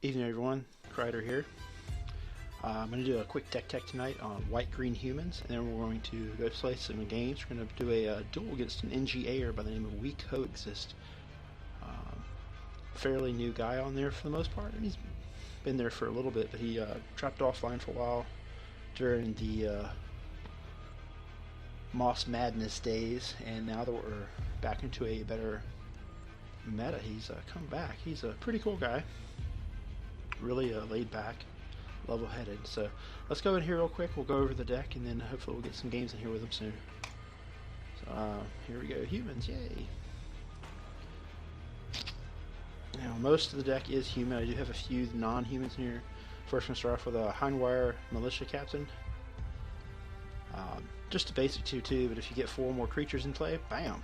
Evening everyone, Crider here. I'm going to do a quick deck tech tonight on white-green humans, and then we're going to go play some games. We're going to do a duel against an NGAer by the name of We Coexist. Fairly new guy on there for the most part, and he's been there for a little bit, but he dropped offline for a while during the Moss Madness days, and now that we're back into a better meta, he's come back. He's a pretty cool guy. Really laid back, level-headed. So let's go in here real quick. We'll go over the deck, and then hopefully we'll get some games in here with him soon. So here we go, humans, yay! Now most of the deck is human. I do have a few non-humans in here. First, I'm gonna start off with a Hindwire Militia Captain. Just a basic 2/2, but if you get 4 more creatures in play, bam!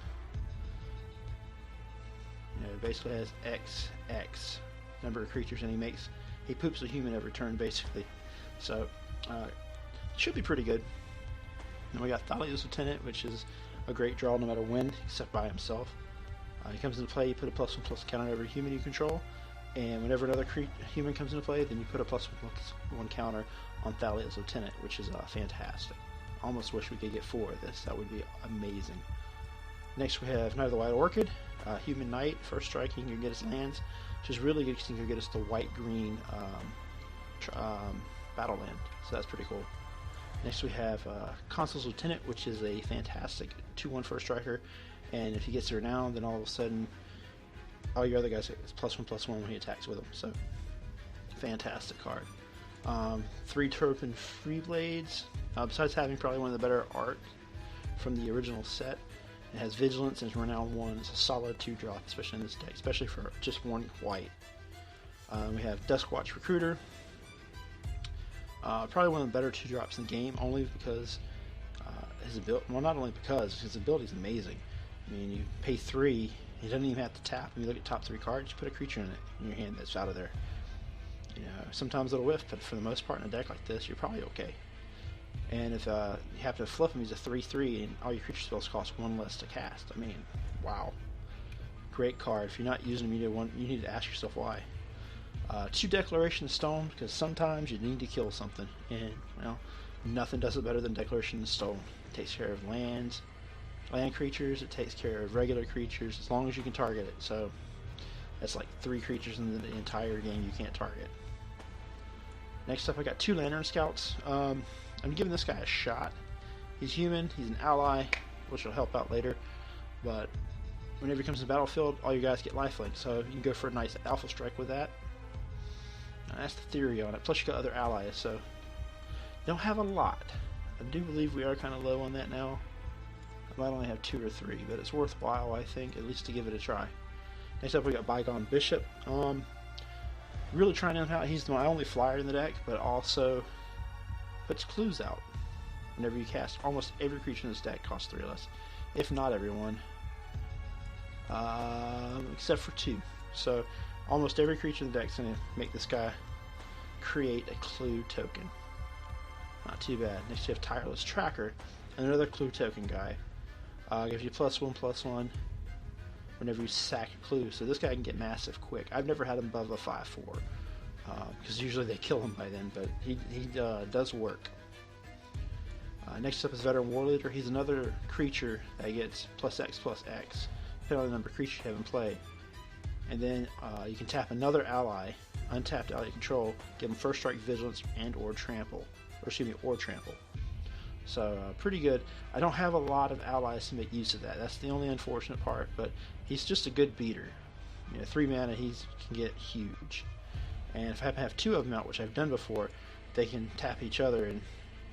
You know, it basically has XX number of creatures, and he poops a human every turn basically, so should be pretty good. Then we got Thalia's Lieutenant, which is a great draw no matter when, except by himself. He comes into play, you put a +1/+1 counter on every human you control, and whenever another human comes into play, then you put a +1/+1 counter on Thalia's Lieutenant, which is fantastic. Almost wish we could get 4 of this. That would be amazing. Next we have Knight of the White Orchid, Human Knight. First strike, he can get his lands, which is really good because he can get us the white-green battle land, so that's pretty cool. Next we have Consul's Lieutenant, which is a fantastic 2/1 first striker, and if he gets renowned, then all of a sudden all your other guys get +1/+1 when he attacks with him, so fantastic card. 3 Turpin Free Blades, besides having probably one of the better art from the original set. It has Vigilance and it's Renown 1. It's a solid 2-drop, especially in this deck, especially for just 1 white. We have Duskwatch Recruiter. Probably one of the better 2-drops in the game, only because his ability, well, not only because his ability is amazing. I mean, you pay 3, he doesn't even have to tap. When you look at top 3 cards, you put a creature in your hand that's out of there. You know, sometimes it'll whiff, but for the most part in a deck like this, you're probably okay. And if you have to flip him, he's a 3/3, and all your creature spells cost 1 less to cast. I mean, wow. Great card. If you're not using him, you need to ask yourself why. 2 Declaration of Stone, because sometimes you need to kill something, and, well, nothing does it better than Declaration of Stone. It takes care of land creatures, it takes care of regular creatures, as long as you can target it. So, that's like 3 creatures in the entire game you can't target. Next up, I got 2 Lantern Scouts. I'm giving this guy a shot. He's human, he's an ally, which will help out later, but whenever he comes to the battlefield, all you guys get lifelink, so you can go for a nice alpha strike with that. Now, that's the theory on it. Plus you got other allies, so you don't have a lot. I do believe we are kind of low on that now. I might only have 2 or 3, but it's worthwhile, I think, at least to give it a try. Next up, we got Bygone Bishop. Really trying him out. He's my only flyer in the deck, but also puts clues out. Whenever you cast, almost every creature in this deck costs 3 less, if not everyone, except for 2. So almost every creature in the deck is going to make this guy create a clue token. Not too bad. Next you have Tireless Tracker, another clue token guy. Gives you +1/+1 whenever you sack a clue, so this guy can get massive quick. I've never had him above a 5/4, because usually they kill him by then, but he does work. Next up is Veteran War Leader. He's another creature that gets +X/+X, depending on the number of creatures you have in play. And then you can tap another ally, untapped ally you control, give him First Strike, Vigilance, and or Trample. So pretty good. I don't have a lot of allies to make use of that. That's the only unfortunate part, but he's just a good beater. You know, 3 mana, he can get huge. And if I happen to have 2 of them out, which I've done before, they can tap each other and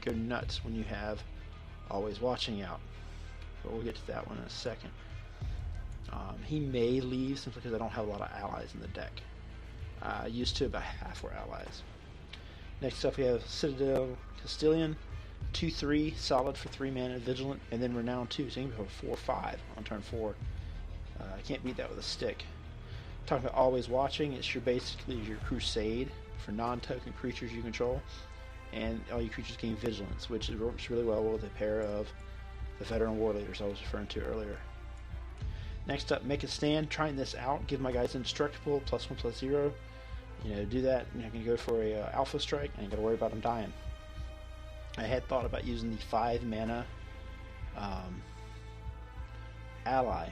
go nuts when you have Always Watching out. But we'll get to that one in a second. He may leave simply because I don't have a lot of allies in the deck. Used to about half were allies. Next up we have Citadel Castellan. 2/3, solid for 3 mana, vigilant, and then renown 2, so you can go 4/5 on turn 4. Can't beat that with a stick. Talking about Always Watching, it's basically your crusade for non-token creatures you control, and all your creatures gain vigilance, which works really well with a pair of the Veteran War Leaders I was referring to earlier. Next up, Make a Stand. Trying this out. Give my guys indestructible, +1/+0. Do that, and I can go for a alpha strike, and I ain't got to worry about him dying. I had thought about using the 5 mana ally,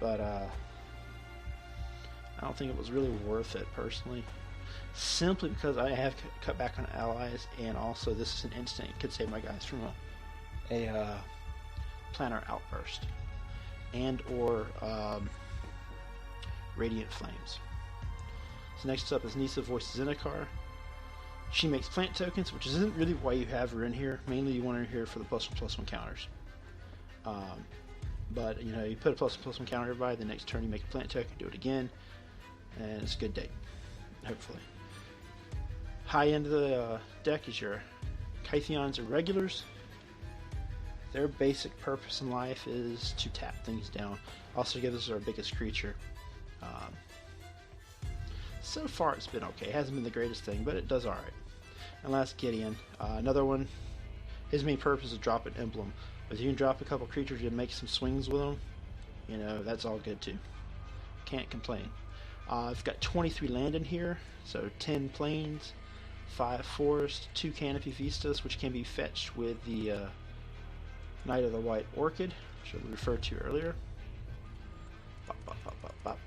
but I don't think it was really worth it personally. Simply because I have cut back on allies, and also this is an instant. It could save my guys from a planar outburst and or radiant flames. So next up is Nisa Voices Zendikar. She makes plant tokens, which isn't really why you have her in here. Mainly you want her here for the +1/+1 counters. But you put a +1/+1 counter by, the next turn you make a plant token, do it again, and it's a good day, hopefully. High end of the deck is your Kytheons and Regulars. Their basic purpose in life is to tap things down. Also give us our biggest creature. So far it's been okay. It hasn't been the greatest thing, but it does alright. And last, Gideon. Another one. His main purpose is drop an emblem. But if you can drop a couple creatures and make some swings with them, that's all good too. Can't complain. I've got 23 land in here, so 10 plains, 5 forests, 2 canopy vistas, which can be fetched with the Knight of the White Orchid, which I referred to earlier. Bop, bop, bop, bop, bop.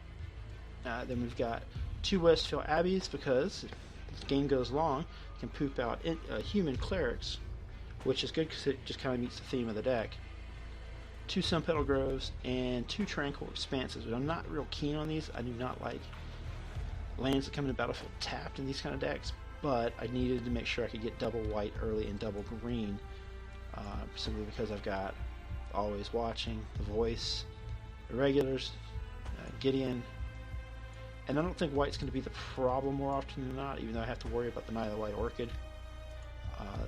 Then we've got 2 Westfield Abbeys, because if the game goes long, you can poop out human clerics, which is good because it just kind of meets the theme of the deck. 2 Sun Petal Groves and 2 Tranquil Expanses. But I'm not real keen on these. I do not like lands that come into battlefield tapped in these kind of decks, but I needed to make sure I could get double white early and double green, simply because I've got Always Watching, The Voice, Irregulars, Gideon, and I don't think white's going to be the problem more often than not, even though I have to worry about the Knight of the White Orchid.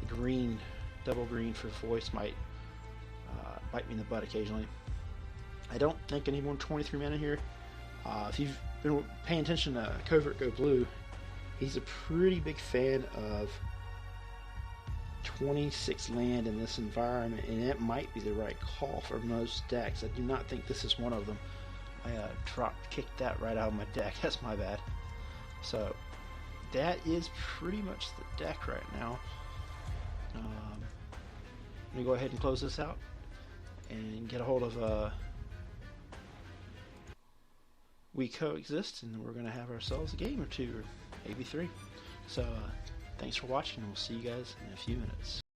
Green, double green for Voice might bite me in the butt occasionally. I don't think I need more than 23 mana here. If you've been paying attention to Covert Go Blue, he's a pretty big fan of 26 land in this environment, and it might be the right call for most decks. I do not think this is one of them. I kicked that right out of my deck. That's my bad. So that is pretty much the deck right now. I'm going to go ahead and close this out and get a hold of We Coexist, and we're going to have ourselves a game or two, or maybe 3. So thanks for watching, and we'll see you guys in a few minutes.